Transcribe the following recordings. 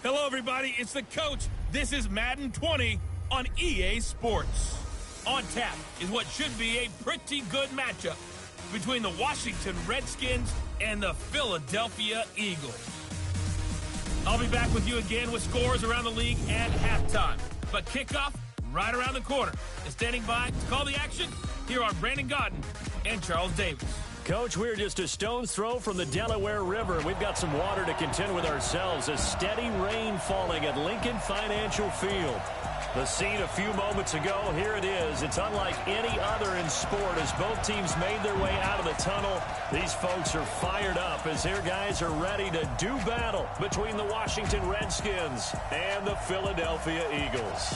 Hello, everybody. It's the coach. This is Madden 20 on EA Sports. On tap is what should be a pretty good matchup between the Washington Redskins and the Philadelphia Eagles. I'll be back with you again with scores around the league at halftime. But kickoff right around the corner. And standing by to call the action, here are Brandon Godden and Charles Davis. Coach, we're just a stone's throw from the Delaware River. We've got some water to contend with ourselves. A steady rain falling at Lincoln Financial Field. The scene a few moments ago, here it is. It's unlike any other in sport as both teams made their way out of the tunnel. These folks are fired up as their guys are ready to do battle between the Washington Redskins and the Philadelphia Eagles.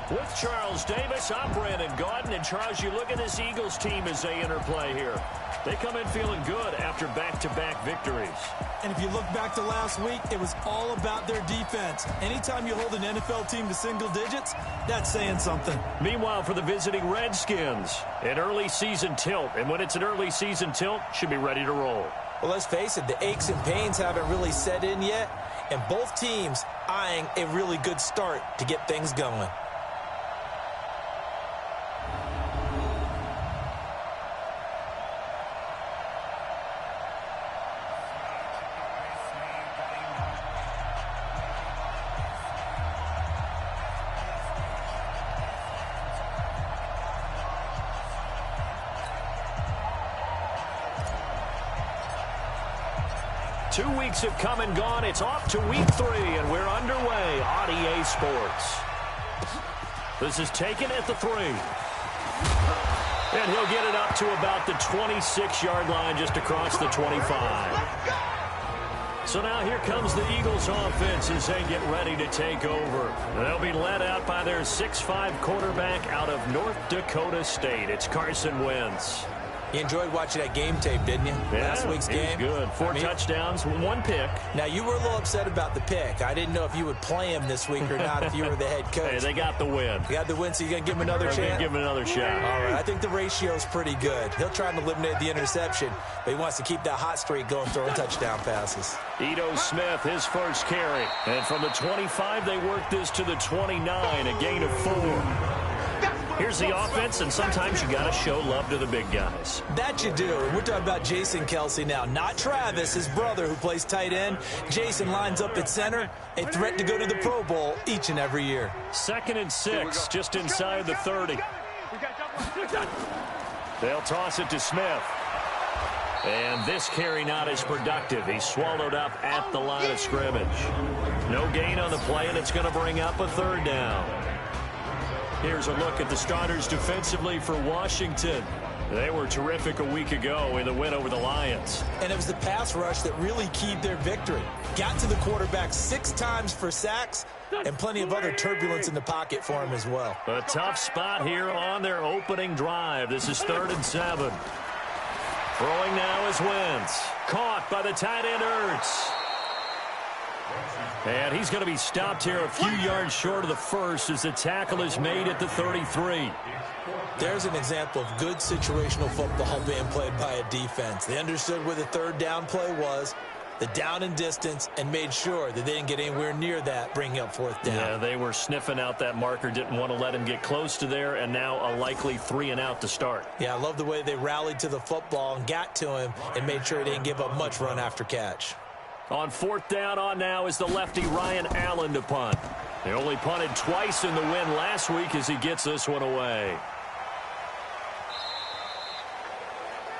With Charles Davis, I'm Brandon Godden. And Charles, you look at this Eagles team as they interplay here. They come in feeling good after back-to-back victories. And if you look back to last week, it was all about their defense. Anytime you hold an NFL team to single digits, that's saying something. Meanwhile, for the visiting Redskins, an early season tilt. And when it's an early season tilt, should be ready to roll. Well, let's face it, the aches and pains haven't really set in yet. And both teams eyeing a really good start to get things going. Two weeks have come and gone. It's off to week 3, and we're underway on EA Sports. This is taken at the 3. And he'll get it up to about the 26-yard line just across the 25. So now here comes the Eagles offense as they get ready to take over. They'll be led out by their 6'5 quarterback out of North Dakota State. It's Carson Wentz. You enjoyed watching that game tape, didn't you? Yeah, last week's game. Good. 4 touchdowns, 1 pick. Now, you were a little upset about the pick. I didn't know if you would play him this week or not if you were the head coach. Hey, they got the win. They got the win, so you're going to give him another chance? I'm going to give him another shot. All right. I think the ratio's pretty good. He'll try and eliminate the interception, but he wants to keep that hot streak going, throwing touchdown passes. Ito Smith, his first carry. And from the 25, they work this to the 29, a gain of 4. Here's the offense, and sometimes you got to show love to the big guys. That you do. And we're talking about Jason Kelsey now, not Travis, his brother, who plays tight end. Jason lines up at center, a threat to go to the Pro Bowl each and every year. 2nd and 6, just inside the 30. They'll toss it to Smith. And this carry not as productive. He's swallowed up at the line of scrimmage. No gain on the play, and it's going to bring up a 3rd down. Here's a look at the starters defensively for Washington. They were terrific a week ago in the win over the Lions. And it was the pass rush that really keyed their victory. Got to the quarterback 6 times for sacks and plenty of other turbulence in the pocket for him as well. A tough spot here on their opening drive. This is 3rd and 7. Throwing now is Wentz. Caught by the tight end Ertz. And he's going to be stopped here a few yards short of the first as the tackle is made at the 33. There's an example of good situational football being played by a defense. They understood where the 3rd down play was, the down and distance, and made sure that they didn't get anywhere near that, bringing up 4th down. Yeah, they were sniffing out that marker, didn't want to let him get close to there, and now a likely 3-and-out to start. Yeah, I love the way they rallied to the football and got to him and made sure he didn't give up much run after catch. On 4th down on now is the lefty Ryan Allen to punt. They only punted twice in the win last week as he gets this one away.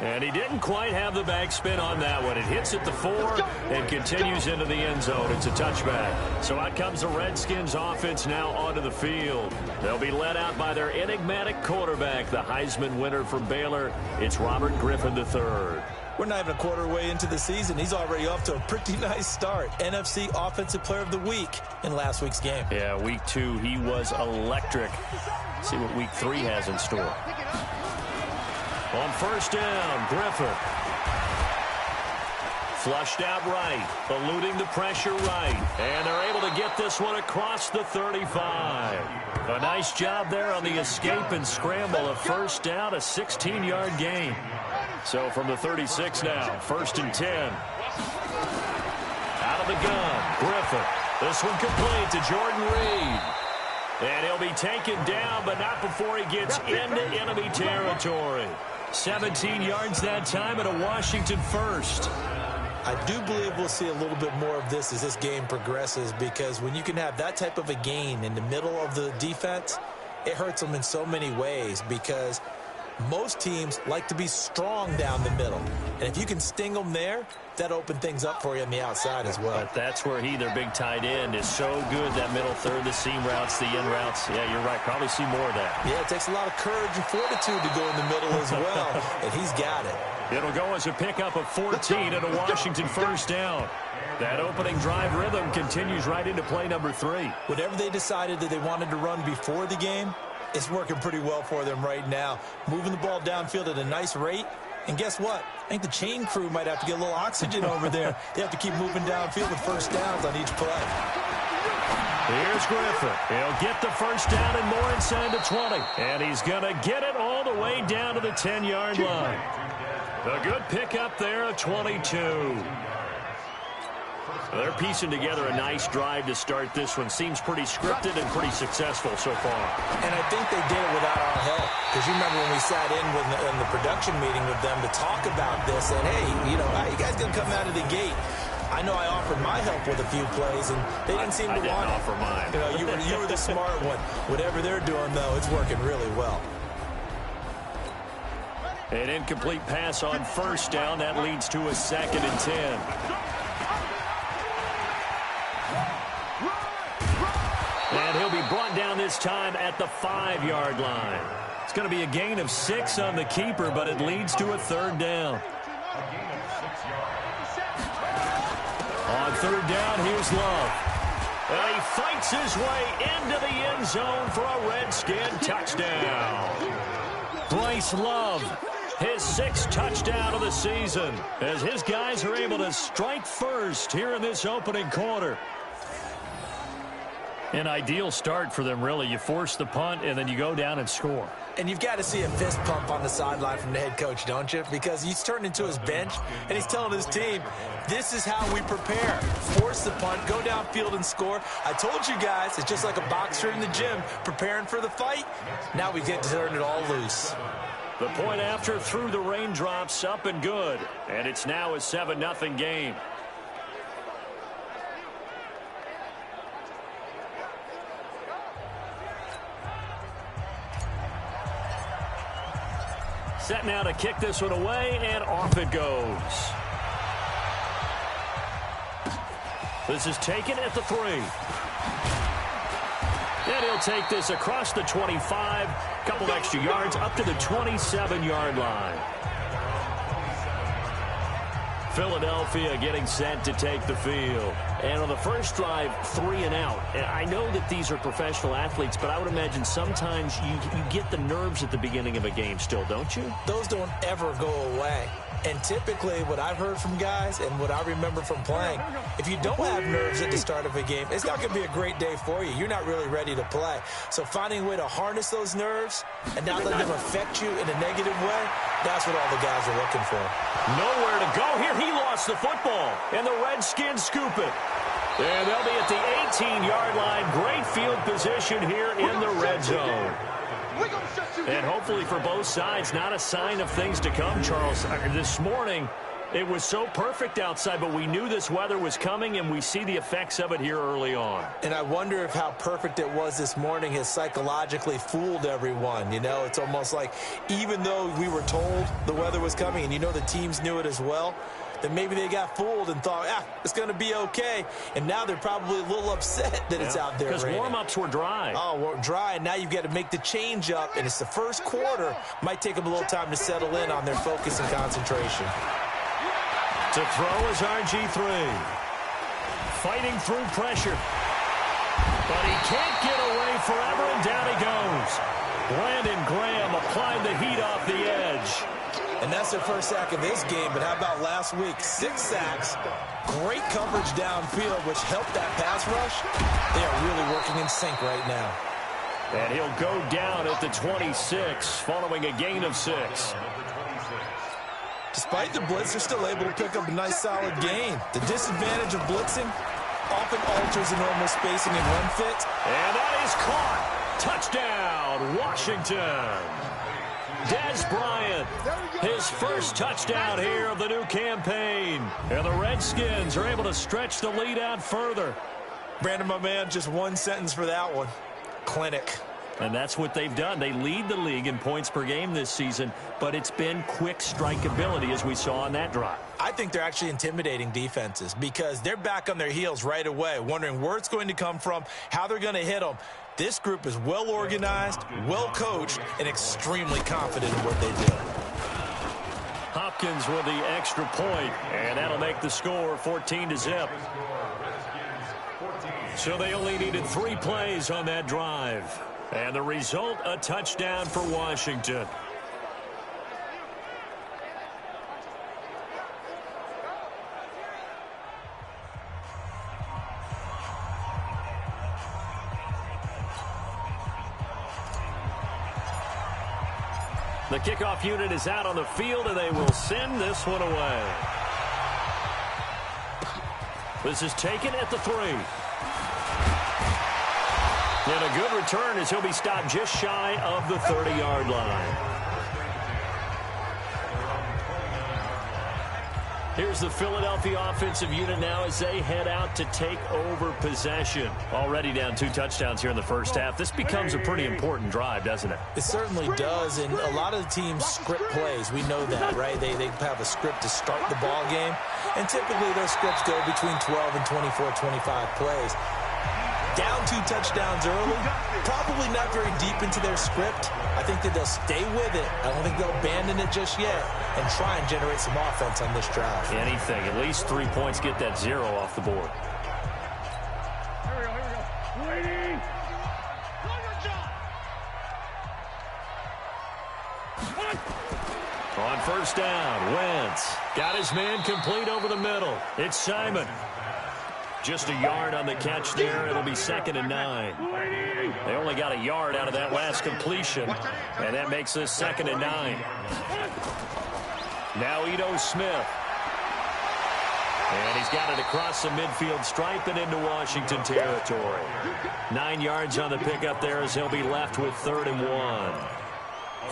And he didn't quite have the backspin on that one. It hits at the 4 and continues into the end zone. It's a touchback. So out comes the Redskins offense now onto the field. They'll be led out by their enigmatic quarterback, the Heisman winner from Baylor. It's Robert Griffin III. We're not even a quarter way into the season. He's already off to a pretty nice start. NFC Offensive Player of the Week in last week's game. Yeah, week 2, he was electric. See what week 3 has in store. On 1st down, Griffin. Flushed out right, eluding the pressure right. And they're able to get this one across the 35. A nice job there on the escape and scramble. A 1st down, a 16-yard gain. So from the 36 now, 1st and 10. Out of the gun. Griffin. This one complete to Jordan Reed. And he'll be taken down, but not before he gets into enemy territory. 17 yards that time and a Washington first. I do believe we'll see a little bit more of this as this game progresses, because when you can have that type of a gain in the middle of the defense, it hurts them in so many ways, because most teams like to be strong down the middle. And if you can sting them there, that opens things up for you on the outside as well. But that's where their big tight end, is so good, that middle third, the seam routes, the in routes. Yeah, you're right. Probably see more of that. Yeah, it takes a lot of courage and fortitude to go in the middle as well, and he's got it. It'll go as a pickup of 14 and a Washington first down. That opening drive rhythm continues right into play number 3. Whatever they decided that they wanted to run before the game, it's working pretty well for them right now. Moving the ball downfield at a nice rate. And guess what? I think the chain crew might have to get a little oxygen over there. They have to keep moving downfield with first downs on each play. Here's Griffin. He'll get the first down and more inside the 20. And he's going to get it all the way down to the 10-yard line. A good pickup there of 22. They're piecing together a nice drive to start this one. Seems pretty scripted and pretty successful so far. And I think they did it without our help. Because you remember when we sat in the production meeting with them to talk about this, and hey, you guys going to come out of the gate. I know I offered my help with a few plays, and they didn't seem to want it. I didn't offer mine. You were the smart one. Whatever they're doing, though, it's working really well. An incomplete pass on first down. That leads to a 2nd and 10. And he'll be brought down this time at the 5-yard line. It's going to be a gain of 6 on the keeper, but it leads to a 3rd down. On 3rd down, here's Love. And he fights his way into the end zone for a Redskin touchdown. Bryce Love, his 6th touchdown of the season, as his guys are able to strike first here in this opening quarter. An ideal start for them, really. You force the punt, and then you go down and score. And you've got to see a fist pump on the sideline from the head coach, don't you? Because he's turned into his bench, and he's telling his team, this is how we prepare. Force the punt, go downfield and score. I told you guys, it's just like a boxer in the gym preparing for the fight. Now we get to turn it all loose. The point after through the raindrops, up and good. And it's now a 7-0 game. Set now to kick this one away, and off it goes. This is taken at the 3. And he'll take this across the 25, couple extra yards, up to the 27-yard line. Philadelphia getting set to take the field. And on the first drive, 3 and out. And I know that these are professional athletes, but I would imagine sometimes you get the nerves at the beginning of a game still, don't you? Those don't ever go away. And typically what I've heard from guys and what I remember from playing, if you don't have nerves at the start of a game, it's not going to be a great day for you. You're not really ready to play. So finding a way to harness those nerves and not let them affect you in a negative way, that's what all the guys are looking for. Nowhere to go here. He lost the football, and the Redskins scoop it. And they'll be at the 18-yard line. Great field position here in the red zone. And hopefully for both sides, not a sign of things to come, Charles. This morning, it was so perfect outside, but we knew this weather was coming, and we see the effects of it here early on. And I wonder if how perfect it was this morning has psychologically fooled everyone. You know, it's almost like even though we were told the weather was coming, and you know the teams knew it as well, then maybe they got fooled and thought, it's going to be okay. And now they're probably a little upset that it's out there. Because warm-ups were dry. Oh, well, dry, and now you've got to make the change up, and it's the first quarter. Might take them a little time to settle in on their focus and concentration. To throw is RG3. Fighting through pressure. But he can't get away forever, and down he goes. Brandon Graham applied the heat off the edge. And that's their first sack of this game, but how about last week? 6 sacks, great coverage downfield, which helped that pass rush. They are really working in sync right now. And he'll go down at the 26, following a gain of 6. Despite the blitz, they're still able to pick up a nice, solid gain. The disadvantage of blitzing often alters the normal spacing and run fit. And that is caught. Touchdown, Washington. Dez Bryant, his first touchdown here of the new campaign. And the Redskins are able to stretch the lead out further. Brandon, my man, just one sentence for that one. Clinic. And that's what they've done. They lead the league in points per game this season, but it's been quick strike ability as we saw on that drive. I think they're actually intimidating defenses because they're back on their heels right away, wondering where it's going to come from, how they're going to hit them. This group is well organized, well coached, and extremely confident in what they do. Hopkins with the extra point, and that'll make the score 14-0. So they only needed 3 plays on that drive. And the result, a touchdown for Washington. The kickoff unit is out on the field, and they will send this one away. This is taken at the 3. And a good return as he'll be stopped just shy of the 30-yard line. Here's the Philadelphia offensive unit now as they head out to take over possession. Already down 2 touchdowns here in the first half. This becomes a pretty important drive, doesn't it? It certainly does, and a lot of the teams script plays. We know that, right? They have a script to start the ball game, and typically those scripts go between 12 and 24, 25 plays. Down 2 touchdowns early, probably not very deep into their script. I think that they'll stay with it. I don't think they'll abandon it just yet and try and generate some offense on this drive. Anything. At least 3 points, get that 0 off the board. On first down, Wentz got his man complete over the middle. It's Simon. Just a yard on the catch there. It'll be 2nd and 9. They only got a yard out of that last completion, and that makes this 2nd and 9. Now Ito Smith. And he's got it across the midfield stripe and into Washington territory. 9 yards on the pickup there as he'll be left with 3rd and 1.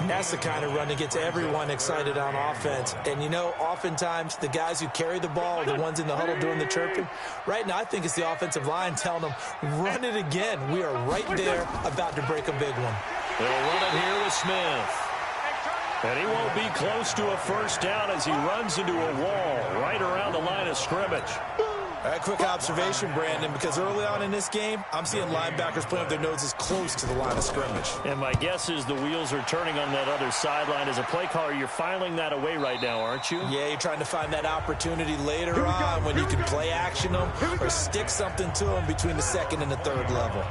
And that's the kind of run that gets everyone excited on offense. And, you know, oftentimes the guys who carry the ball are the ones in the huddle doing the chirping. Right now, I think it's the offensive line telling them, run it again. We are right there about to break a big one. They'll run it here with Smith. And he won't be close to a first down as he runs into a wall right around the line of scrimmage. A quick observation, Brandon, because early on in this game, I'm seeing linebackers playing with their noses close to the line of scrimmage. And my guess is the wheels are turning on that other sideline. As a play caller, you're filing that away right now, aren't you? Yeah, you're trying to find that opportunity later on when you can play action them or stick something to them between the 2nd and the 3rd level.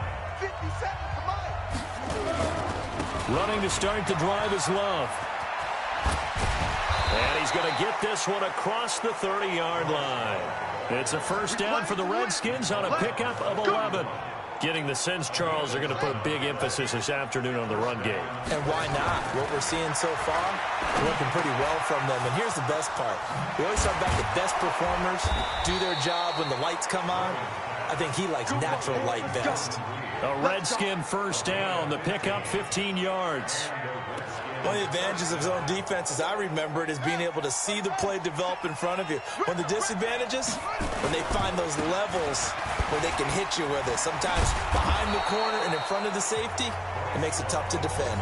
Running to start the drive is Love. And he's going to get this one across the 30-yard line. It's a first down for the Redskins on a pickup of 11. Getting the sense, Charles, are going to put a big emphasis this afternoon on the run game. And why not? What we're seeing so far, working pretty well from them. And here's the best part. We always talk about the best performers do their job when the lights come on. I think he likes natural light best. A Redskin first down. The pickup 15 yards. One of the advantages of his own defense, as I remember it, is being able to see the play develop in front of you. When the disadvantages, when they find those levels where they can hit you with it, sometimes behind the corner and in front of the safety, it makes it tough to defend.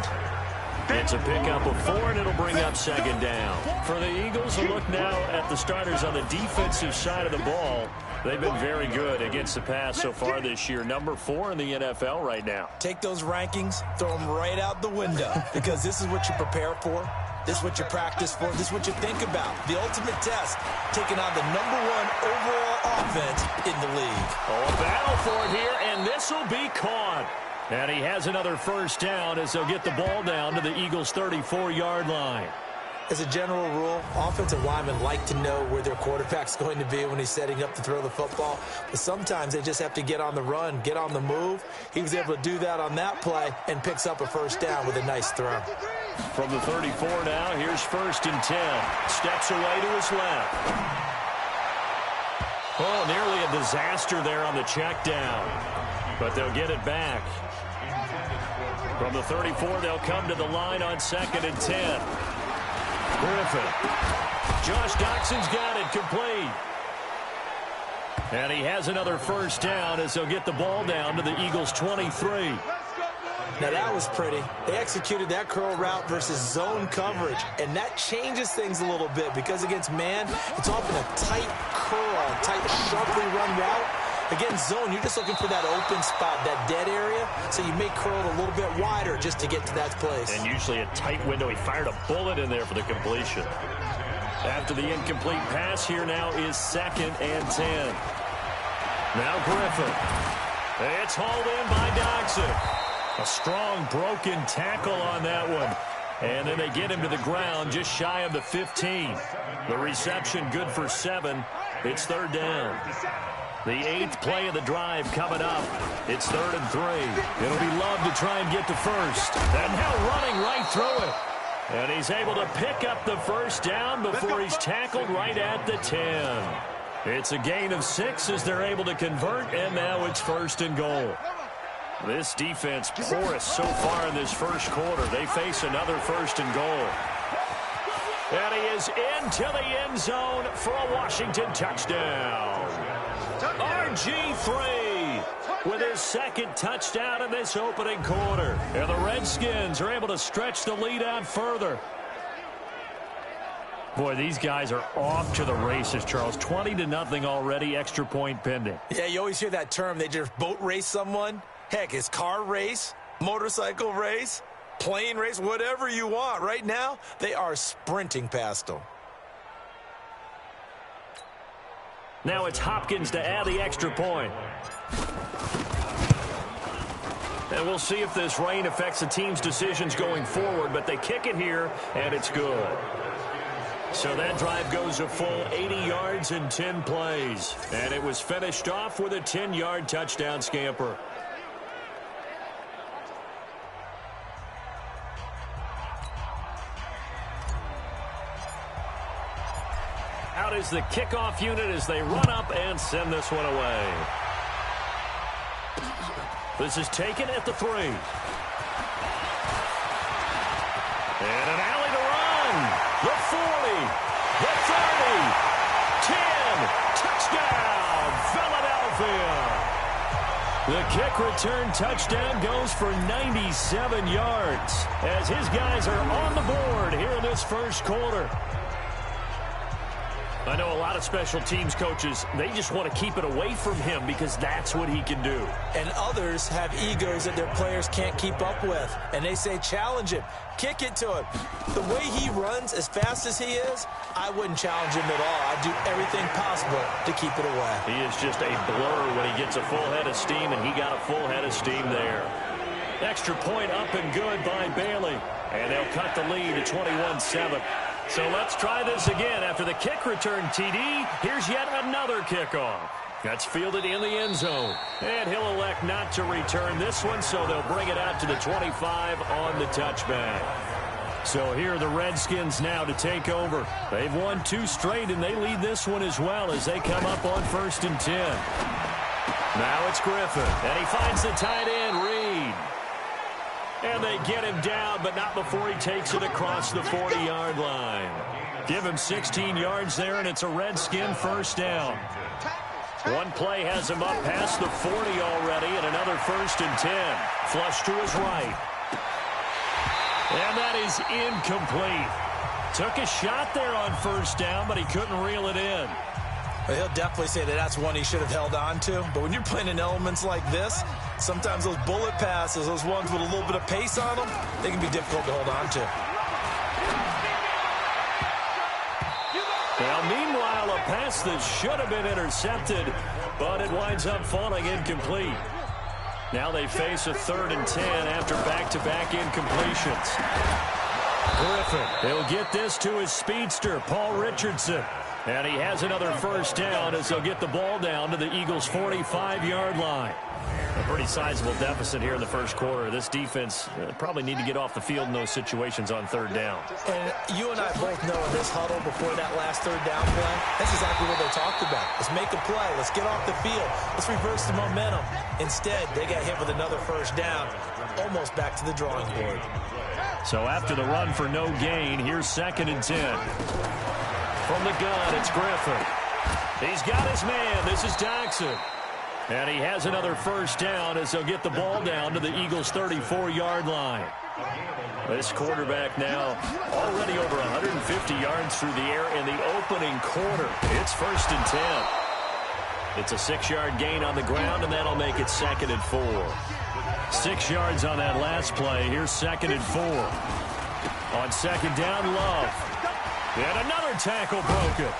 It's a pickup of 4, and it'll bring up 2nd down. For the Eagles, a look now at the starters on the defensive side of the ball. They've been very good against the pass so far this year. Number 4 in the NFL right now. Take those rankings, throw them right out the window, because this is what you prepare for. This is what you practice for. This is what you think about. The ultimate test, taking on the number 1 overall offense in the league. Oh, a battle for it here, and this will be caught. And he has another first down as they'll get the ball down to the Eagles' 34-yard line. As a general rule, offensive linemen like to know where their quarterback's going to be when he's setting up to throw the football. But sometimes they just have to get on the run, get on the move. He was able to do that on that play and picks up a first down with a nice throw. From the 34 now, here's 1st and 10. Steps away to his left. Oh, nearly a disaster there on the check down. But they'll get it back. From the 34, they'll come to the line on 2nd and 10. Griffin. Josh Doxson's got it complete. And he has another 1st down as they'll get the ball down to the Eagles' 23. Now that was pretty. They executed that curl route versus zone coverage, and that changes things a little bit because against man, it's often a tight curl, tight, sharply run route. Against zone, you're just looking for that open spot, that dead area, so you may curl it a little bit wider just to get to that place. And usually a tight window. He fired a bullet in there for the completion. After the incomplete pass, here now is 2nd and 10. Now Griffin. It's hauled in by Doxson. A strong broken tackle on that one. And then they get him to the ground just shy of the 15. The reception good for 7. It's 3rd down. The 8th play of the drive coming up. It's 3rd and 3. It'll be Love to try and get to 1st. And now running right through it. And he's able to pick up the 1st down before he's tackled right at the 10. It's a gain of 6 as they're able to convert, and now it's 1st and goal. This defense porous so far in this first quarter. They face another 1st and goal. And he is into the end zone for a Washington touchdown. RG3 with his 2nd touchdown in this opening quarter. And the Redskins are able to stretch the lead out further. Boy, these guys are off to the races, Charles. 20-0 already, extra point pending. Yeah, you always hear that term. They just boat race someone. Heck, it's car race, motorcycle race, plane race, whatever you want. Right now, they are sprinting past them. Now it's Hopkins to add the extra point. And we'll see if this rain affects the team's decisions going forward, but they kick it here, and it's good. So that drive goes a full 80 yards in 10 plays. And it was finished off with a 10-yard touchdown scamper. Out is the kickoff unit as they run up and send this one away. This is taken at the 3. And an alley to run. The 40, the 30, 10, touchdown, Philadelphia. The kick return touchdown goes for 97 yards as his guys are on the board here in this first quarter. I know a lot of special teams coaches, they just want to keep it away from him because that's what he can do. And others have egos that their players can't keep up with. And they say, challenge him, kick it to him. The way he runs as fast as he is, I wouldn't challenge him at all. I'd do everything possible to keep it away. He is just a blur when he gets a full head of steam, and he got a full head of steam there. Extra point up and good by Bailey. And they'll cut the lead to 21-7. So let's try this again. After the kick return TD, here's yet another kickoff. That's fielded in the end zone. And he'll elect not to return this one, so they'll bring it out to the 25 on the touchback. So here are the Redskins now to take over. They've won 2 straight, and they lead this one as well as they come up on 1st and 10. Now it's Griffin, and he finds the tight end, Reed. And they get him down, but not before he takes it across the 40-yard line. Give him 16 yards there, and it's a Redskin 1st down. One play has him up past the 40 already, and another 1st and 10. Flush to his right. And that is incomplete. Took a shot there on 1st down, but he couldn't reel it in. Well, he'll definitely say that that's one he should have held on to. But when you're playing in elements like this, sometimes those bullet passes, those ones with a little bit of pace on them, they can be difficult to hold on to. Well, meanwhile, a pass that should have been intercepted, but it winds up falling incomplete. Now they face a 3rd and 10 after back-to-back incompletions. Griffin, he'll get this to his speedster, Paul Richardson. And he has another 1st down as they'll get the ball down to the Eagles' 45-yard line. A pretty sizable deficit here in the first quarter. This defense probably need to get off the field in those situations on third down. And you and I both know in this huddle before that last third down play, that's exactly what they talked about. Let's make a play. Let's get off the field. Let's reverse the momentum. Instead, they got hit with another first down, almost back to the drawing board. So after the run for no gain, here's 2nd and 10. From the gun, it's Griffin. He's got his man. This is Jackson. And he has another first down as they'll get the ball down to the Eagles' 34-yard line. This quarterback now already over 150 yards through the air in the opening quarter. It's 1st and 10. It's a 6-yard gain on the ground, and that'll make it 2nd and 4. 6 yards on that last play. Here's 2nd and 4. On 2nd down, Love. And another tackle broken.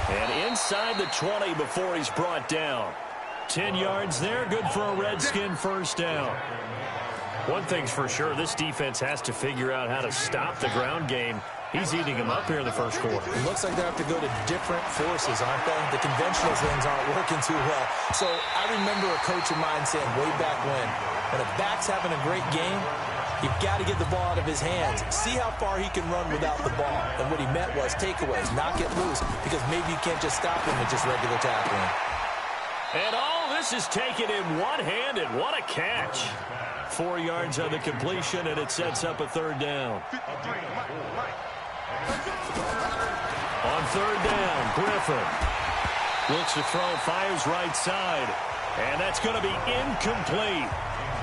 And inside the 20 before he's brought down. 10 yards there, good for a Redskin first down. One thing's for sure, this defense has to figure out how to stop the ground game. He's eating them up here in the first quarter. It looks like they have to go to different forces, aren't they? The conventional things aren't working too well. So I remember a coach of mine saying way back when a back's having a great game, you've got to get the ball out of his hands. See how far he can run without the ball. And what he meant was takeaways, knock it loose, because maybe you can't just stop him with just regular tackling. And all this is taken in one-handed. What a catch. 4 yards on the completion, and it sets up a third down. On third down, Griffin looks to throw, fires right side, and that's going to be incomplete.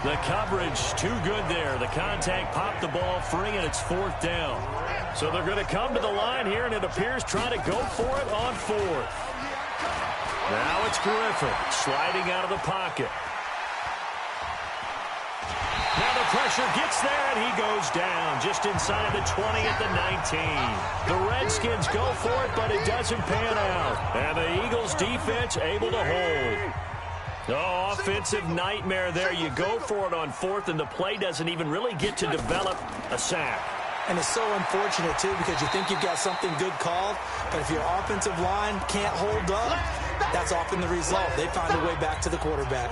The coverage too good there. The contact popped the ball free, and it's 4th down. So they're going to come to the line here, and it appears trying to go for it on 4th. Now it's Griffin sliding out of the pocket. Now the pressure gets there, and he goes down just inside the 20 at the 19. The Redskins go for it, but it doesn't pan out. And the Eagles defense able to hold. Oh, offensive nightmare there. You go for it on 4th, and the play doesn't even really get to develop a sack. And it's so unfortunate, too, because you think you've got something good called, but if your offensive line can't hold up, that's often the result. They find a way back to the quarterback.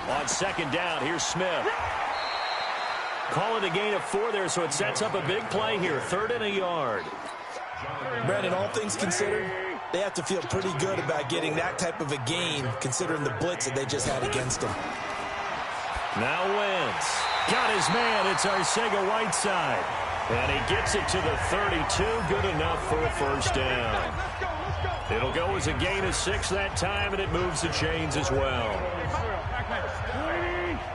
On 2nd down, here's Smith. Calling a gain of 4 there, so it sets up a big play here. 3rd and a yard. Brandon, all things considered, they have to feel pretty good about getting that type of a gain, considering the blitz that they just had against them. Now Wentz. Got his man. It's Arcega-Whiteside. And he gets it to the 32. Good enough for a first down. It'll go as a gain of 6 that time, and it moves the chains as well.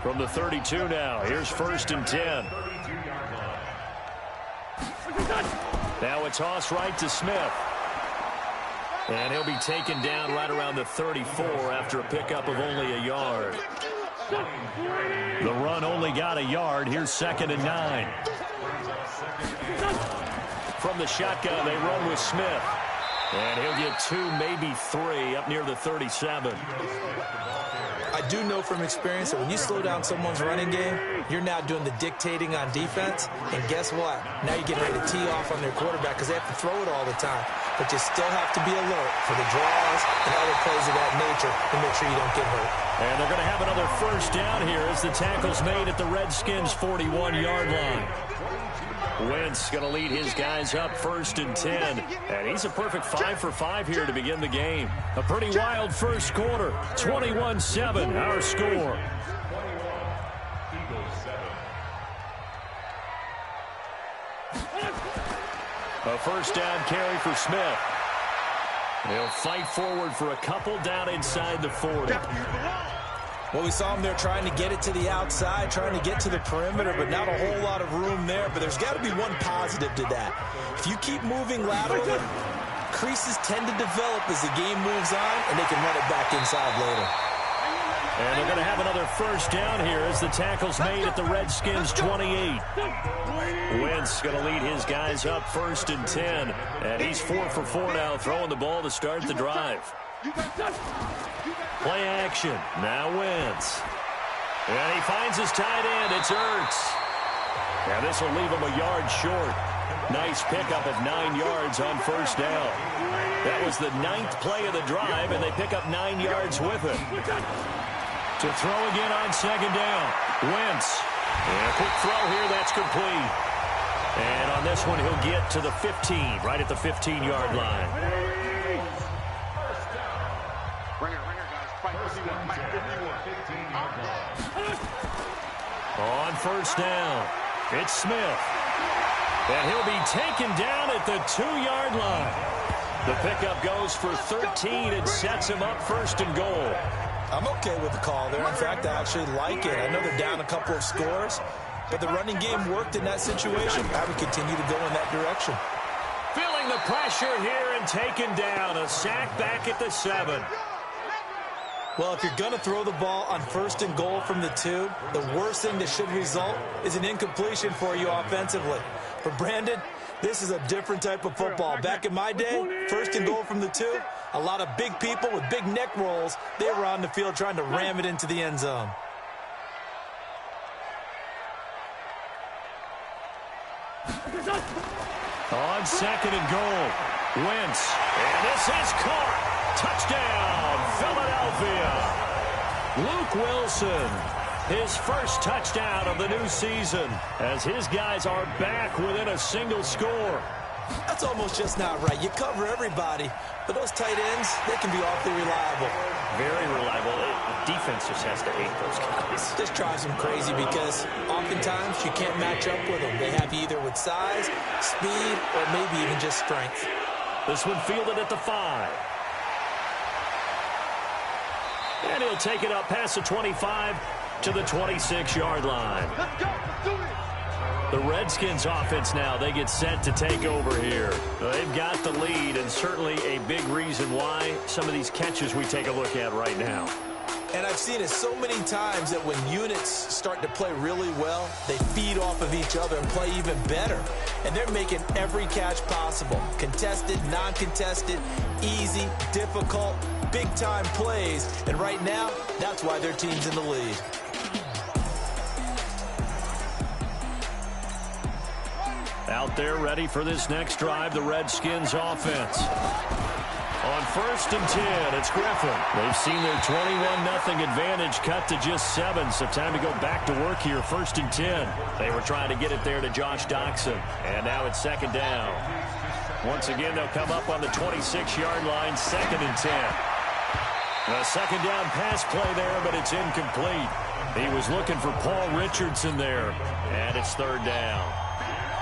From the 32 now, here's 1st and 10. Now it's tossed right to Smith. And he'll be taken down right around the 34 after a pickup of only a yard. The run only got a yard. Here's 2nd and 9. From the shotgun, they run with Smith. And he'll get 2, maybe 3 up near the 37. I do know from experience that when you slow down someone's running game, you're now doing the dictating on defense. And guess what? Now you're getting ready to tee off on their quarterback because they have to throw it all the time. But you still have to be alert for the draws and other plays of that nature to make sure you don't get hurt. And they're going to have another first down here as the tackle's made at the Redskins' 41-yard line. Wentz going to lead his guys up 1st and 10. And he's a perfect 5 for 5 here to begin the game. A pretty wild first quarter. 21-7, our score. A first down carry for Smith. He'll fight forward for a couple down inside the 40. Well, we saw him there trying to get it to the outside, trying to get to the perimeter, but not a whole lot of room there. But there's got to be one positive to that. If you keep moving laterally, creases tend to develop as the game moves on, and they can run it back inside later. And they're going to have another first down here as the tackle's made at the Redskins' 28. Wentz going to lead his guys up 1st and 10. And he's 4 for 4 now, throwing the ball to start the drive. Play action. Now Wentz. And he finds his tight end. It's Ertz. And this will leave him a yard short. Nice pickup of 9 yards on first down. That was the 9th play of the drive, and they pick up 9 yards with it. To throw again on second down. Wentz. And a quick throw here, that's complete. And on this one, he'll get to the 15, right at the 15-yard line. On first down, it's Smith. And he'll be taken down at the 2-yard line. The pickup goes for 13 and sets him up first and goal. I'm okay with the call there. In fact, I actually like it. I know they're down a couple of scores, but the running game worked in that situation. I would continue to go in that direction. Feeling the pressure here and taken down. A sack back at the 7. Well, if you're going to throw the ball on first and goal from the 2, the worst thing that should result is an incompletion for you offensively. For Brandon, this is a different type of football. Back in my day, first and goal from the 2, a lot of big people with big neck rolls, they were on the field trying to ram it into the end zone. On second and goal, Wentz. And this is caught. Touchdown, Philadelphia. Luke Wilson, his first touchdown of the new season, as his guys are back within a single score. That's almost just not right. You cover everybody, but those tight ends, they can be awfully reliable. Very reliable. The defense just has to hate those guys. This drives them crazy because oftentimes you can't match up with them. They have you either with size, speed, or maybe even just strength. This one fielded at the 5. And he'll take it up past the 25 to the 26-yard line. Let's go. Let's do it. The Redskins offense now, they get set to take over here. They've got the lead, and certainly a big reason why some of these catches we take a look at right now. And I've seen it so many times that when units start to play really well, they feed off of each other and play even better. And they're making every catch possible. Contested, non-contested, easy, difficult, big-time plays. And right now, that's why their team's in the lead. Out there ready for this next drive, the Redskins offense. On first and 10, it's Griffin. They've seen their 21-0 advantage cut to just 7, so time to go back to work here, first and 10. They were trying to get it there to Josh Doxson, and now it's second down. Once again, they'll come up on the 26-yard line, second and 10. A second down pass play there, but it's incomplete. He was looking for Paul Richardson there, and it's third down.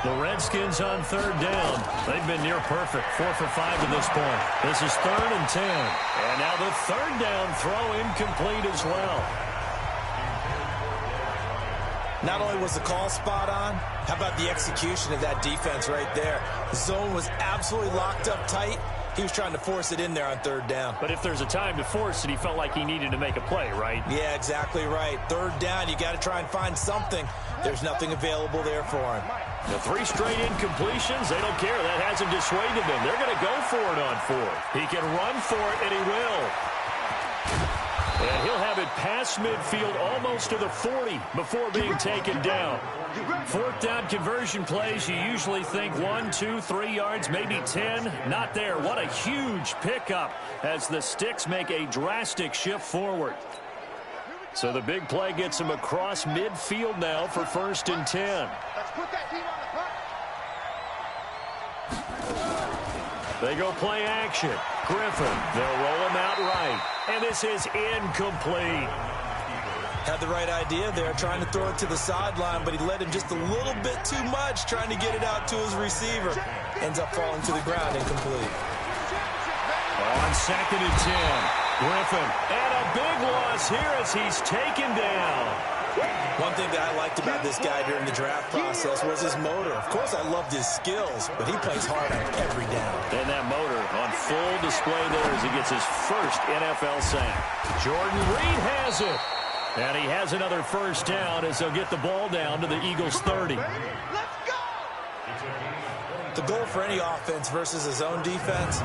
The Redskins on third down. They've been near perfect, 4 for 5 to this point. This is third and 10. And now the third down throw incomplete as well. Not only was the call spot on, how about the execution of that defense right there? The zone was absolutely locked up tight. He was trying to force it in there on third down. But if there's a time to force it, he felt like he needed to make a play, right? Yeah, exactly right. Third down, you got to try and find something. There's nothing available there for him. The 3 straight incompletions, they don't care. That hasn't dissuaded them. They're going to go for it on 4th. He can run for it, and he will. And he'll have it past midfield almost to the 40 before being taken down. 4th down conversion plays, you usually think 1, 2, 3 yards, maybe 10. Not there. What a huge pickup as the Sticks make a drastic shift forward. So the big play gets him across midfield now for first and 10. Let's put that team on the clock. They go play action. Griffin, they'll roll him out right. And this is incomplete. Had the right idea there, trying to throw it to the sideline, but he led him just a little bit too much, trying to get it out to his receiver. Ends up falling to the ground, incomplete. On second and 10. Griffin, and a big loss here as he's taken down. One thing that I liked about this guy during the draft process was his motor. Of course, I loved his skills, but he plays hard on every down. And that motor on full display there as he gets his first NFL sack. Jordan Reed has it. And he has another first down as they'll get the ball down to the Eagles' 30. Let's go. The goal for any offense versus his own defense,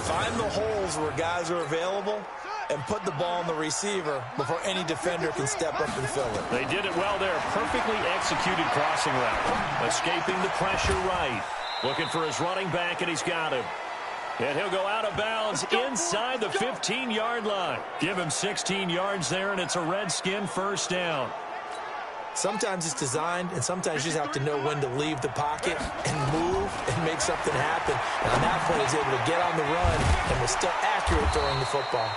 find the holes where guys are available and put the ball on the receiver before any defender can step up and fill it. They did it well there. Perfectly executed crossing route. Escaping the pressure right. Looking for his running back, and he's got him. And he'll go out of bounds inside the 15-yard line. Give him 16 yards there, and it's a Redskin first down. Sometimes it's designed, and sometimes you just have to know when to leave the pocket and move and make something happen. And on that point, he's able to get on the run and was still accurate throwing the football.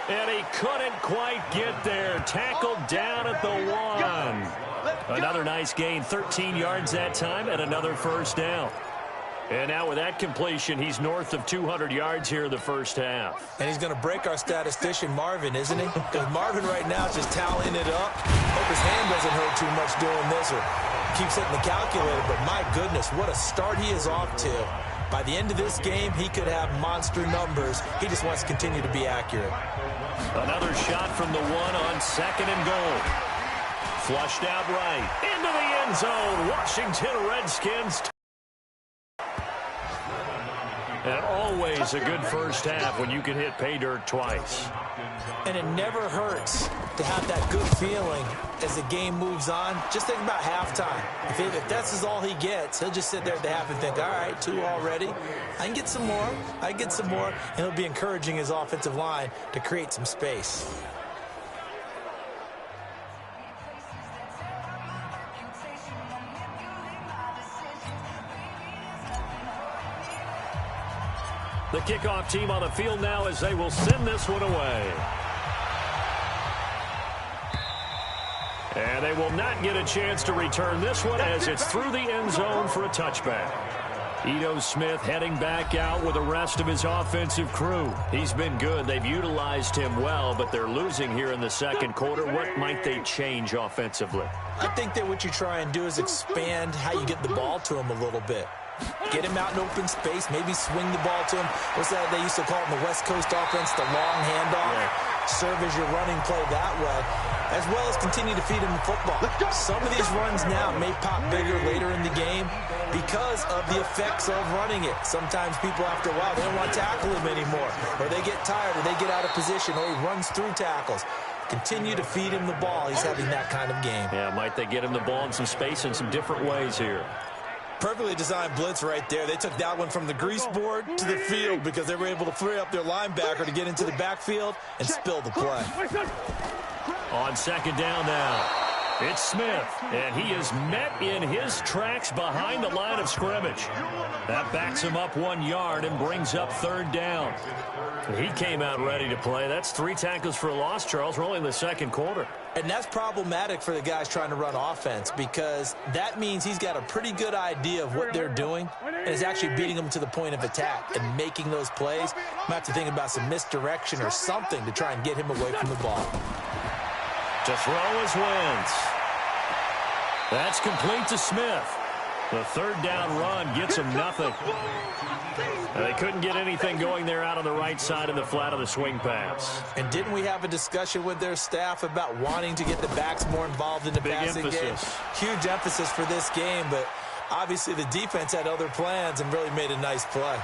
And he couldn't quite get there. Tackled down at the 1. Another nice gain, 13 yards that time, and another first down. And now with that completion, he's north of 200 yards here in the first half. And he's going to break our statistician, Marvin, isn't he? Because Marvin right now is just tallying it up. Hope his hand doesn't hurt too much doing this or keeps hitting the calculator. But my goodness, what a start he is off to. By the end of this game, he could have monster numbers. He just wants to continue to be accurate. Another shot from the 1 on 2nd and goal. Flushed out right. Into the end zone. Washington Redskins. And always a good first half when you can hit pay dirt twice. And it never hurts to have that good feeling as the game moves on. Just think about halftime. If that's all he gets, he'll just sit there at the half and think, all right, 2 already. I can get some more. I can get some more. And he'll be encouraging his offensive line to create some space. The kickoff team on the field now as they will send this one away. And they will not get a chance to return this one as it's through the end zone for a touchback. Ito Smith heading back out with the rest of his offensive crew. He's been good. They've utilized him well, but they're losing here in the second quarter. What might they change offensively? I think that what you try and do is expand how you get the ball to him a little bit. Get him out in open space, maybe swing the ball to him. What's that they used to call it in the West Coast offense, the long handoff? Yeah. Serve as your running play that way, as well as continue to feed him the football. Some of these runs now may pop bigger later in the game because of the effects of running it. Sometimes people, after a while, they don't want to tackle him anymore, or they get tired, or they get out of position, or he runs through tackles. Continue to feed him the ball. He's having that kind of game. Yeah, might they get him the ball in some space in some different ways here? Perfectly designed blitz right there. They took that one from the grease board to the field because they were able to free up their linebacker to get into the backfield and spill the play. On 2nd down now, it's Smith, and he is met in his tracks behind the line of scrimmage. That backs him up 1 yard and brings up 3rd down. He came out ready to play. That's 3 tackles for a loss, Charles. We're only in the second quarter. And that's problematic for the guys trying to run offense because that means he's got a pretty good idea of what they're doing and is actually beating them to the point of attack and making those plays. Might have to think about some misdirection or something to try and get him away from the ball. To throw is Wentz. That's complete to Smith. The 3rd down run gets him nothing. They couldn't get anything going there out on the right side of the flat of the swing pass. And didn't we have a discussion with their staff about wanting to get the backs more involved in the passing game? Huge emphasis for this game, but obviously the defense had other plans and really made a nice play.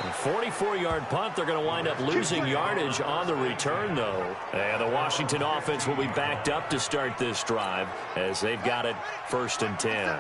A 44-yard punt. They're going to wind up losing yardage on the return, though. And the Washington offense will be backed up to start this drive as they've got it 1st and 10.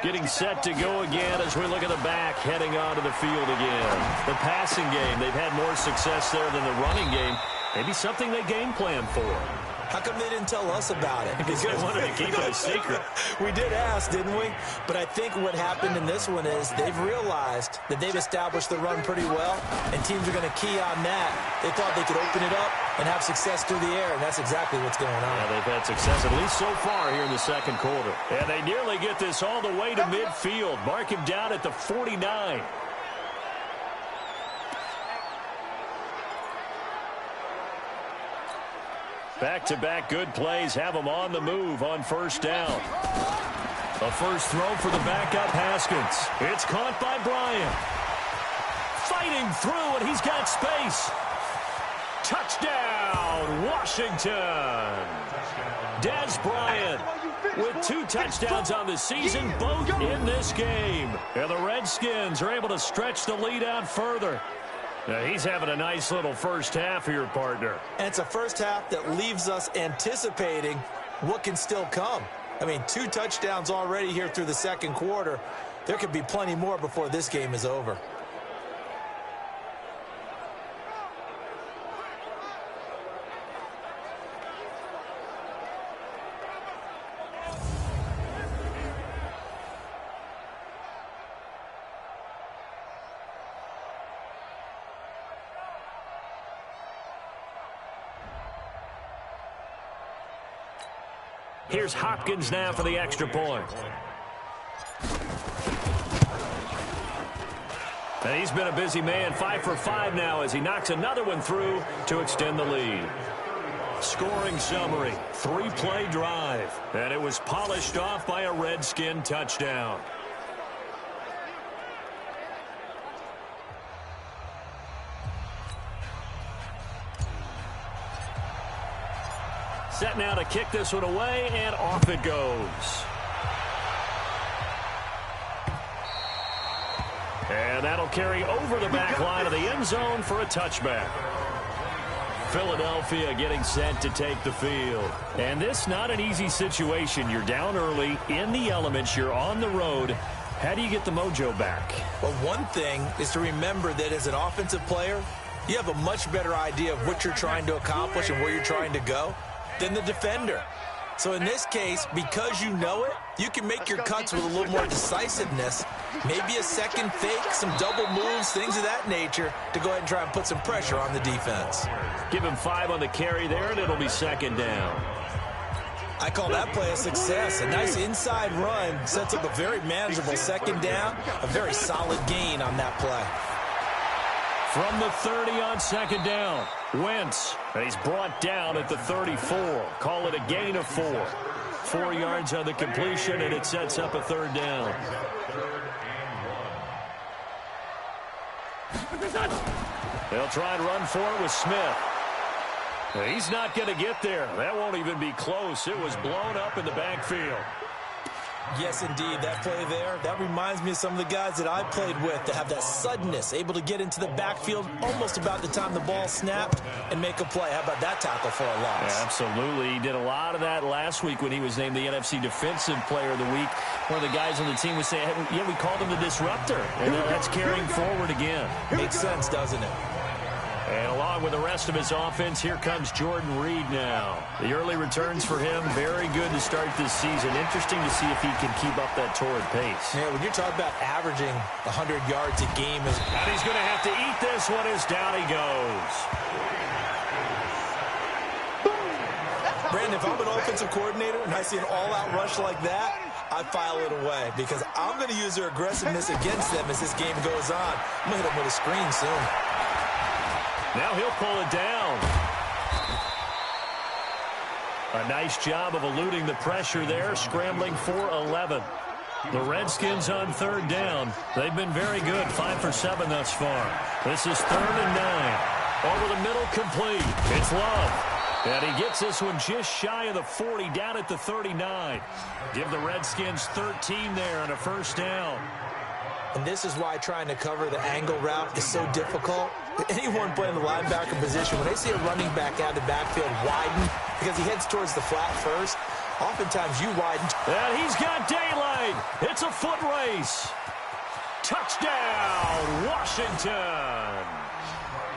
Getting set to go again as we look at the back heading onto the field again. The passing game, they've had more success there than the running game. Maybe something they game plan for. How come they didn't tell us about it? Because they wanted to keep it a secret. We did ask, didn't we? But I think what happened in this one is they've realized that they've established the run pretty well, and teams are going to key on that. They thought they could open it up and have success through the air, and that's exactly what's going on. Yeah, they've had success, at least so far here in the second quarter. And they nearly get this all the way to midfield. Mark him down at the 49. Back-to-back good plays have them on the move on 1st down. A first throw for the backup Haskins. It's caught by Bryant. Fighting through, and he's got space. Touchdown, Washington. Des Bryant with 2 touchdowns on the season, both in this game. And the Redskins are able to stretch the lead out further. Now, he's having a nice little first half here, partner. And it's a first half that leaves us anticipating what can still come. I mean, 2 touchdowns already here through the second quarter. There could be plenty more before this game is over. Here's Hopkins now for the extra point. And he's been a busy man, 5 for 5 now as he knocks another one through to extend the lead. Scoring summary, 3-play drive. And it was polished off by a Redskin touchdown. Set now to kick this one away, and off it goes. And that'll carry over the back line of the end zone for a touchback. Philadelphia getting set to take the field. And this not an easy situation. You're down early, in the elements, you're on the road. How do you get the mojo back? Well, one thing is to remember that as an offensive player, you have a much better idea of what you're trying to accomplish and where you're trying to go than the defender. So in this case, because you know it, you can make your cuts with a little more decisiveness. Maybe a second fake, some double moves, things of that nature to go ahead and try and put some pressure on the defense. Give him 5 on the carry there, and it'll be second down. I call that play a success. A nice inside run sets up a very manageable second down, a very solid gain on that play. From the 30 on second down, Wentz. And he's brought down at the 34. Call it a gain of 4. 4 yards on the completion, and it sets up a third down. They'll try and run for it with Smith. He's not going to get there. That won't even be close. It was blown up in the backfield. Yes, indeed. That play there, that reminds me of some of the guys that I played with that have that suddenness, able to get into the backfield almost about the time the ball snapped and make a play. How about that tackle for a loss? Yeah, absolutely. He did a lot of that last week when he was named the NFC Defensive Player of the Week. One of the guys on the team was saying, hey, yeah, we called him the disruptor. And that's carrying forward again. Makes sense, doesn't it? And along with the rest of his offense, here comes Jordan Reed now. The early returns for him, very good to start this season. Interesting to see if he can keep up that torrid pace. Yeah, when you're talking about averaging 100 yards a game. And he's going to have to eat this one as down he goes. Brandon, if I'm an offensive coordinator and I see an all-out rush like that, I file it away because I'm going to use their aggressiveness against them as this game goes on. I'm going to hit them with a screen soon. Now he'll pull it down. A nice job of eluding the pressure there, scrambling for 11. The Redskins on third down. They've been very good, 5 for 7 thus far. This is 3rd and 9. Over the middle, complete. It's Love. And he gets this one just shy of the 40, down at the 39. Give the Redskins 13 there and a first down. And this is why trying to cover the angle route is so difficult. Anyone playing the linebacker position, when they see a running back out of the backfield widen because he heads towards the flat first, oftentimes you widen. And he's got daylight. It's a foot race. Touchdown, Washington.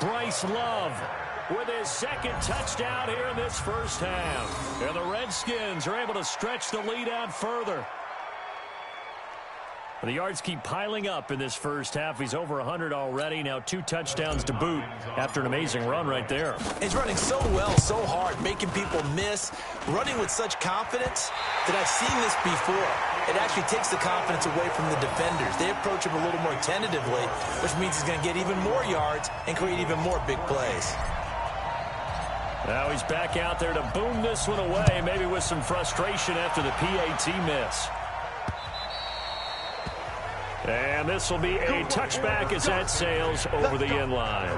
Bryce Love with his second touchdown here in this first half. And the Redskins are able to stretch the lead out further. The yards keep piling up in this first half. He's over 100 already. Now 2 touchdowns to boot after an amazing run right there. He's running so well, so hard, making people miss, running with such confidence that I've seen this before. It actually takes the confidence away from the defenders. They approach him a little more tentatively, which means he's going to get even more yards and create even more big plays. Now he's back out there to boom this one away, maybe with some frustration after the PAT miss. And this will be a touchback as that sails over the end line.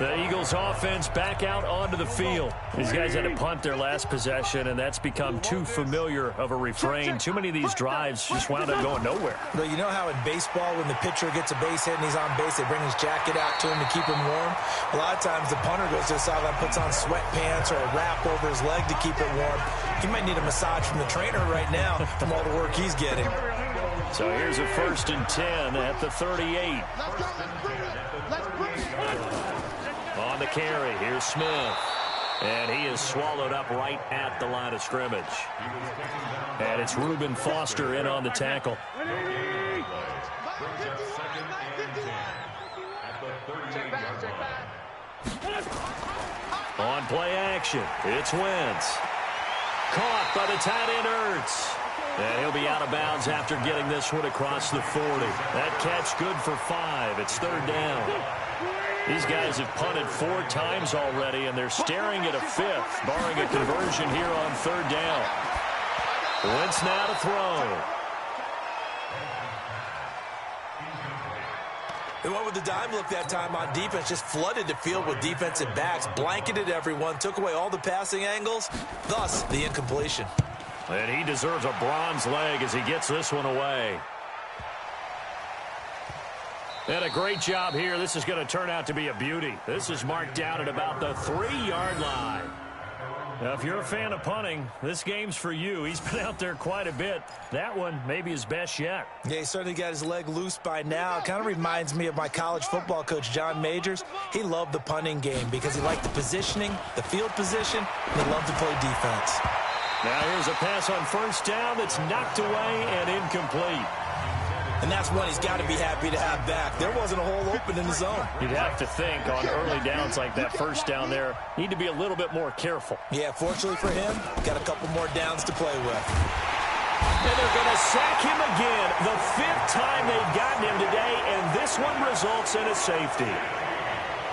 The Eagles offense back out onto the field. These guys had to punt their last possession, and that's become too familiar of a refrain. Too many of these drives just wound up going nowhere. But you know how in baseball, when the pitcher gets a base hit and he's on base, they bring his jacket out to him to keep him warm? A lot of times the punter goes to the sideline, puts on sweatpants or a wrap over his leg to keep it warm. He might need a massage from the trainer right now from all the work he's getting. So here's a 1st and 10 at the 38. On the carry, here's Smith. And he is swallowed up right at the line of scrimmage. And it's Reuben Foster in on the tackle. On play action, it's Wentz. Caught by the tight end Ertz. And he'll be out of bounds after getting this one across the 40. That catch good for 5. It's 3rd down. These guys have punted 4 times already, and they're staring at a 5th, barring a conversion here on 3rd down. Wentz now to throw. They went with the dime look that time on defense, just flooded the field with defensive backs, blanketed everyone, took away all the passing angles, thus the incompletion. And he deserves a bronze leg as he gets this one away. And a great job here. This is going to turn out to be a beauty. This is marked down at about the 3-yard line. Now, if you're a fan of punting, this game's for you. He's been out there quite a bit. That one may be his best yet. Yeah, he certainly got his leg loose by now. It kind of reminds me of my college football coach, John Majors. He loved the punting game because he liked the positioning, the field position, and he loved to play defense. Now here's a pass on 1st down that's knocked away and incomplete. And that's one he's got to be happy to have back. There wasn't a hole open in the zone. You'd have to think on early downs like that 1st down there, need to be a little bit more careful. Yeah, fortunately for him, got a couple more downs to play with. And they're going to sack him again. The 5th time they've gotten him today, and this one results in a safety.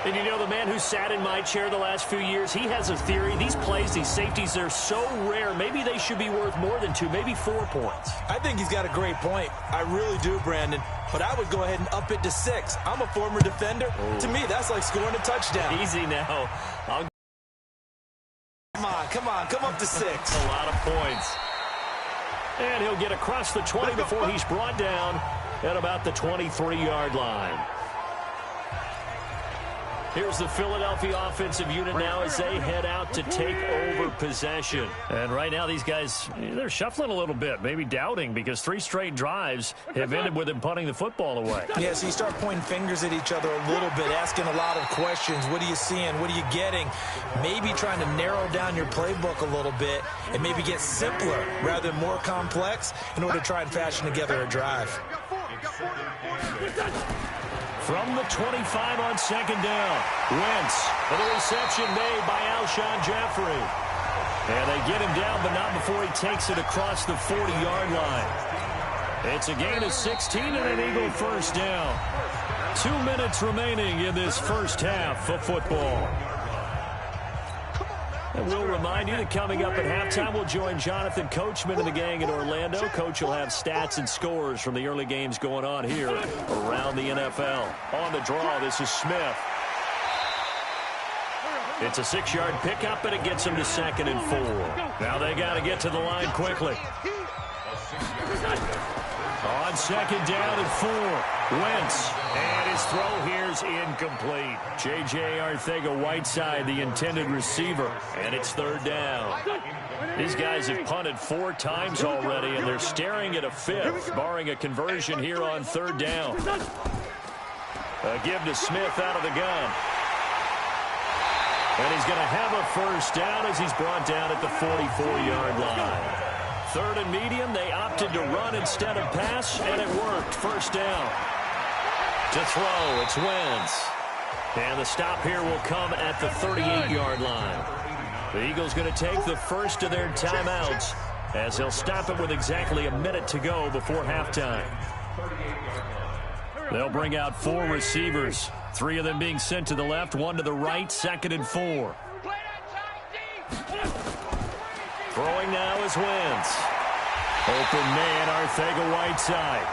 And you know, the man who sat in my chair the last few years, he has a theory. These plays, these safeties, they're so rare. Maybe they should be worth more than 2, maybe 4 points. I think he's got a great point. I really do, Brandon. But I would go ahead and up it to 6. I'm a former defender. Ooh. To me, that's like scoring a touchdown. Easy now. Come on, come up to 6. A lot of points. And he'll get across the 20 before he's brought down at about the 23-yard line. Here's the Philadelphia offensive unit now as they head out to take over possession. And right now these guys, they're shuffling a little bit, maybe doubting, because 3 straight drives have ended with them punting the football away. Yeah, so you start pointing fingers at each other a little bit, asking a lot of questions. What are you seeing? What are you getting? Maybe trying to narrow down your playbook a little bit and maybe get simpler rather than more complex in order to try and fashion together a drive. From the 25 on 2nd down, Wentz, and the reception made by Alshon Jeffrey. And they get him down, but not before he takes it across the 40-yard line. It's a gain of 16 and an Eagle 1st down. 2 minutes remaining in this 1st half of football. And we'll remind you that coming up at halftime, we'll join Jonathan Coachman and the gang in Orlando. Coach will have stats and scores from the early games going on here around the NFL. On the draw, this is Smith. It's a 6-yard pickup, and it gets him to 2nd and 4. Now they got to get to the line quickly. On 2nd down and 4, Wentz. And his throw here's incomplete. J.J. Arcega-Whiteside, the intended receiver. And it's 3rd down. These guys have punted 4 times already, and they're staring at a 5th, barring a conversion here on 3rd down. A give to Smith out of the gun. And he's going to have a 1st down as he's brought down at the 44-yard line. 3rd and medium, they opted to run instead of pass, and it worked. 1st down. To throw, it's Wentz. And the stop here will come at the 38-yard line. The Eagles going to take the first of their timeouts as they'll stop it with exactly a minute to go before halftime. They'll bring out 4 receivers, 3 of them being sent to the left, 1 to the right, 2nd and 4. Throwing now is Wentz. Open man, Arcega-Whiteside.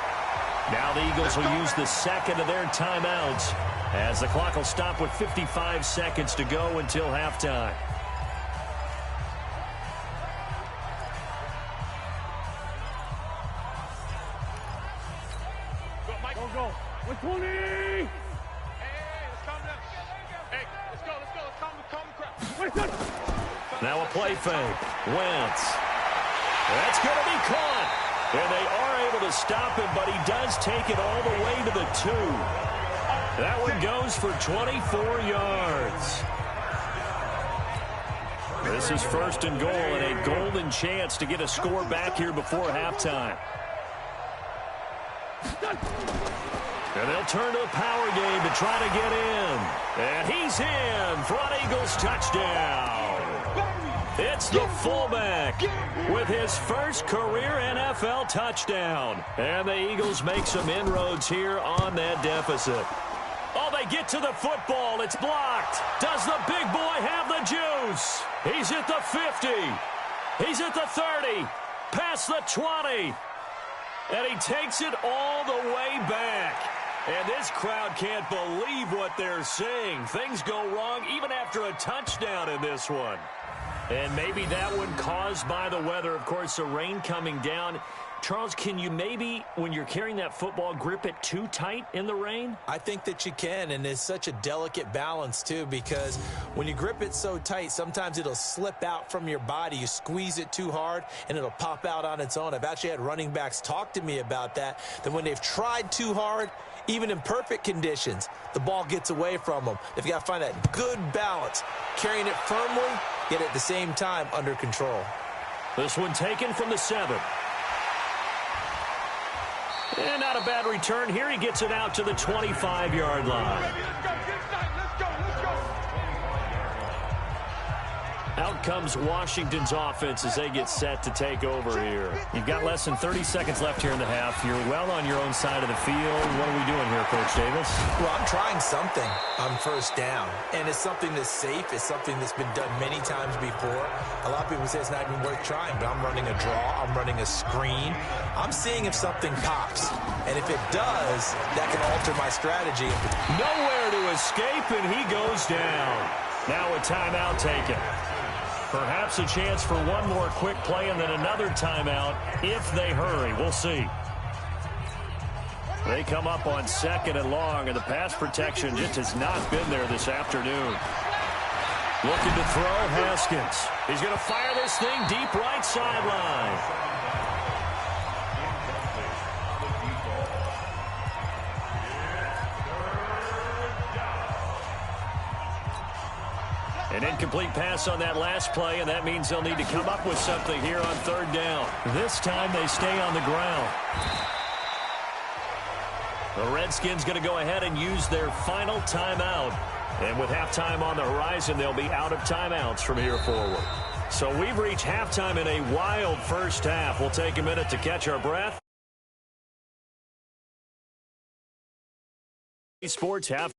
Now the Eagles will use the 2nd of their timeouts as the clock will stop with 55 seconds to go until halftime. Go. 120! Hey, let's calm down. Hey, let's go. Let's calm the crowd. Now a play fake. Wentz. That's going to be caught. And they are able to stop him, but he does take it all the way to the 2. That one goes for 24 yards. This is 1st and goal and a golden chance to get a score back here before halftime. And they'll turn to a power game to try to get in. And he's in for an Eagles touchdown. It's the fullback with his first career NFL touchdown. And the Eagles make some inroads here on that deficit. Oh, they get to the football. It's blocked. Does the big boy have the juice? He's at the 50. He's at the 30. Past the 20. And he takes it all the way back. And this crowd can't believe what they're seeing. Things go wrong even after a touchdown in this one. And maybe that one caused by the weather. Of course, the rain coming down. Charles, can you maybe, when you're carrying that football, grip it too tight in the rain? I think that you can, and it's such a delicate balance, too, because when you grip it so tight, sometimes it'll slip out from your body. You squeeze it too hard, and it'll pop out on its own. I've actually had running backs talk to me about that when they've tried too hard, even in perfect conditions, the ball gets away from them. They've got to find that good balance, carrying it firmly, yet at the same time under control. This one taken from the 7. And not a bad return here. He gets it out to the 25-yard line. Out comes Washington's offense as they get set to take over here. You've got less than 30 seconds left here in the half. You're well on your own side of the field. What are we doing here, Coach Davis? Well, I'm trying something on 1st down, and it's something that's safe. It's something that's been done many times before. A lot of people say it's not even worth trying, but I'm running a draw. I'm running a screen. I'm seeing if something pops, and if it does, that can alter my strategy. Nowhere to escape, and he goes down. Now a timeout taken. Perhaps a chance for one more quick play and then another timeout if they hurry. We'll see. They come up on 2nd and long, and the pass protection just has not been there this afternoon. Looking to throw, Haskins. He's going to fire this thing deep right sideline. An incomplete pass on that last play, and that means they'll need to come up with something here on 3rd down. This time they stay on the ground. The Redskins going to go ahead and use their final timeout. And with halftime on the horizon, they'll be out of timeouts from here forward. So we've reached halftime in a wild first half. We'll take a minute to catch our breath. Sports half.